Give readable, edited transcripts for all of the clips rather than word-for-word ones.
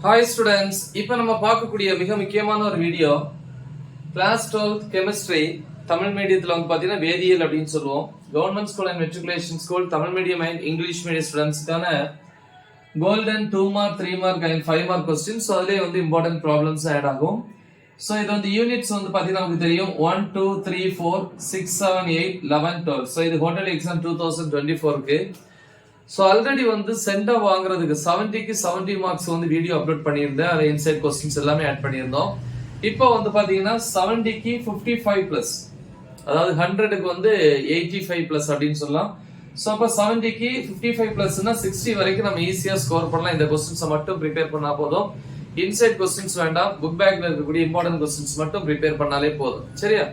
Hi students, இப்போ நம்ம பார்க்கக்கூடிய மிக முக்கியமான ஒரு வீடியோ கிளாஸ் 12 கெமிஸ்ட்ரி தமிழ் மீடியத்தில் வந்து பார்த்தீங்கன்னா வேதியியல் அப்படின்னு சொல்லுவோம். Government school and matriculation school Tamil medium and English medium ஸ்டூடெண்ட்ஸ்க்கான golden 2 mark 3 mark and 5 mark questions. அதுலேயே வந்து இம்பார்ட்டன்ட் ப்ராப்ளம்ஸ் ஆட் ஆகும். ஸோ இது வந்து யூனிட்ஸ் வந்து பார்த்தீங்கன்னா நமக்கு தெரியும் 1 2 3 4 6 7 8 11 12. ஸோ இது ஹோட்டல் எக்ஸாம் 2024க்கு. ஸோ ஆல்ரெடி வந்து சென்டர் வாங்குறதுக்கு 70க்கு 70 மார்க்ஸ் வந்து வீடியோ அப்லோட் பண்ணியிருந்தேன். அதில் இன்சைட் கொஸ்டின்ஸ் எல்லாமே ஆட் பண்ணியிருந்தோம். இப்போ வந்து பார்த்தீங்கன்னா 70க்கு 55 பிளஸ், அதாவது 100க்கு வந்து 85 பிளஸ் அப்படின்னு சொல்லலாம். ஸோ அப்போ 70க்கு 55 பிளஸ்னா 60 வரைக்கும் நம்ம ஈஸியாக ஸ்கோர் பண்ணலாம். இந்த கொஸ்டின்ஸை மட்டும் ப்ரிப்பேர் பண்ணா போதும். இன்சைட் கொஸ்டின்ஸ் வேண்டாம், புக் பேக்ல இருக்கக்கூடிய இம்பார்ட்டன்ட் கொஸ்டின்ஸ் மட்டும் ப்ரிப்பேர் பண்ணாலே போதும். சரியா?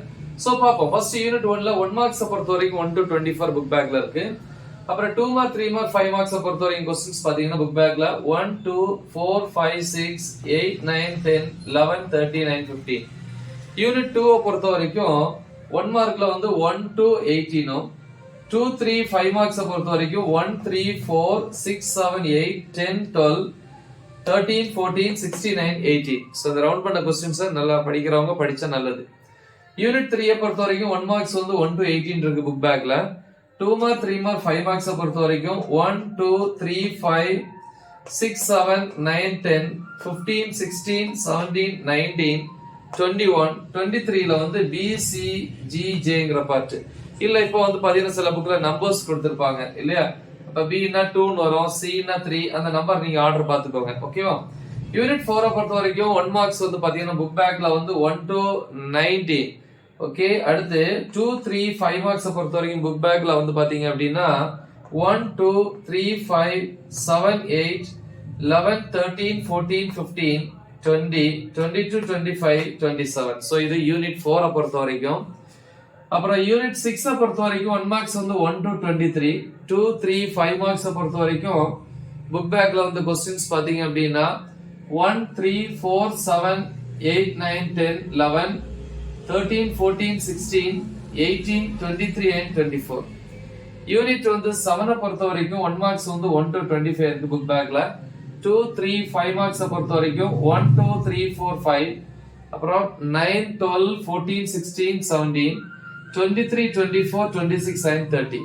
ஸோ பார்ப்போம். ஃபர்ஸ்ட் யூனிட் 1ல 1 மார்க்ஸை பொறுத்த வரைக்கும் 1 to 24 புக் பேக்ல இருக்கு. அப்புறம் 2 மார்க் 3 மார்க் 5 மார்க்ஸை பொறுத்த வரைக்கும் கொஸ்டின்ஸ் பாத்தீங்கன்னா புக் பேக்ல 1 2 4 5 6 8 9 10 11 13 15. யூனிட் 2 பொறுத்த வரைக்கும் 1 மார்க்ல வந்து 1 to 18, 2 3 5 மார்க்ஸை பொறுத்த வரைக்கும் 1 3 4 6 7 8 10 12 13 14 69 18. ஸோ இந்த ரவுண்ட் பண்ண கொஸ்டின்ஸை நல்லா படிக்கிறவங்க படிச்சா நல்லது. யூனிட் 3 பொறுத்த வரைக்கும் 1 மார்க்ஸ் வந்து 1 to 18 இருக்கு புக் பேக்ல. 2 மார்க் 3 மார்க் 5 மார்க்ஸை பொறுத்த வரைக்கும் 1 2 3 5 6 7 9 10 15 16 17 19 21 23ல வந்து BCGJங்கிற பார்ட் இல்ல. இப்போ வந்து பாத்தீங்கன்னா சில புக்ல நம்பர்ஸ் கொடுத்திருப்பாங்க இல்லையா? இப்ப B-னா 2 வரும், C-னா 3, அந்த நம்பர் நீங்க ஆர்டர் பாத்துக்கோங்க. ஓகேவா? யூனிட் 4 பொறுத்த வரைக்கும் 1 மார்க்ஸ் வந்து பாத்தீங்கன்னா புக் பேக்ல வந்து 1 to 19. ஓகே, அடுத்து 2 3 5 மார்க்ஸ் பொறுத்த வரைக்கும் புக் பேக்ல வந்து பாத்தீங்க அப்படின்னா 1 2 3 5 7 8 11 13 14 15 20 22 25 27. ஸோ இது யூனிட் 4 பொறுத்த வரைக்கும். அப்புறம் யூனிட் 6 பொறுத்த வரைக்கும் 1 மார்க்ஸ் வந்து 1 to 23, 2 3 5 மார்க்ஸ் பொறுத்த வரைக்கும் புக் பேக்ல வந்து கொஸ்டின்ஸ் பாத்தீங்க அப்படின்னா 1 3 4 7 8 9 10 11 13 14 16 18 23 and 24. யூனிட் வந்து 7 பொறுத்த வரைக்கும் 1 மார்க்ஸ் வந்து 1 to 25 இருக்கு புக் பேக்ல. 2 3 5 மார்க்ஸ் பொறுத்த வரைக்கும் 1 2 3 4 5, அப்புறம் 9 12 14 16 17 23 24 26 and 30.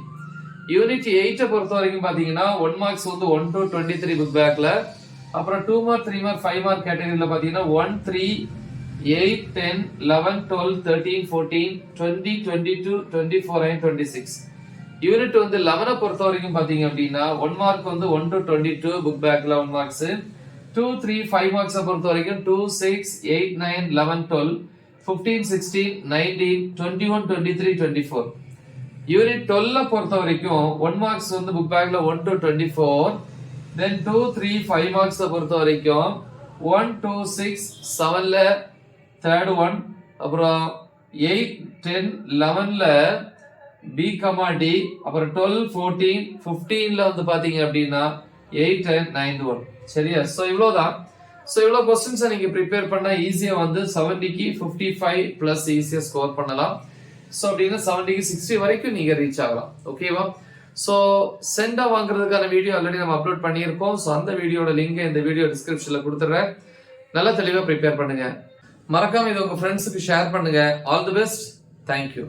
யூனிட் 8 பொறுத்த வரைக்கும் பாத்தீங்கன்னா 1 மார்க்ஸ் வந்து 1 to 23 புக் பேக்ல. அப்புறம் 2 மார்க் 3 மார்க் 5 மார்க் கேட்டகரியில பாத்தீங்கன்னா 1 3 8 10 11 12 13 14 20 22 24 and 26. யூனிட் வந்து 11 பொறுத்த வரைக்கும் பாத்தீங்க அப்படின்னா 1 மார்க் வந்து 1 to 22 புக் பேக்ல 1 மார்க்ஸ். 2 3 5 மார்க்ஸ் பொறுத்த வரைக்கும் 2 6 8 9 11 12 15 16 19 21 23 24. யூனிட் 12 பொறுத்த வரைக்கும் 1 மார்க்ஸ் வந்து புக் பேக்ல 1 to 24. தென் 2 3 5 மார்க்ஸ் பொறுத்த வரைக்கும் 1 2 6 7ல தேர்ட் ஒன், அப்புறம் 8 10 11ல B, D, அப்புறம் 12 14 15ல வந்து பாத்தீங்க அப்படின்னா 8 and 9 1. சரியா? சோ இவ்வளவுதான். சோ இவ்வளவு क्वेश्चंस நீங்க ப்ரிப்பேர் பண்ணா ஈஸியா வந்து 70க்கு 55 பிளஸ் ஈஸியா ஸ்கோர் பண்ணலாம். சோ அப்படினா 70க்கு 60 வரைக்கும் நீங்க ரீச் ஆகலாம். ஓகேவா? சோ சென்டா வாங்குறதுக்கான வீடியோ ஆல்ரெடி நம்ம அப்லோட் பண்ணியிருக்கோம். சோ அந்த வீடியோட லிங்க் இந்த வீடியோ டிஸ்கிரிப்ஷன்ல கொடுத்துறேன். நல்லா தெளிவா ப்ரிப்பேர் பண்ணுங்க. மறக்காம இதை உங்க ஃப்ரெண்ட்ஸுக்கு ஷேர் பண்ணுங்க. All the best. தேங்க்யூ.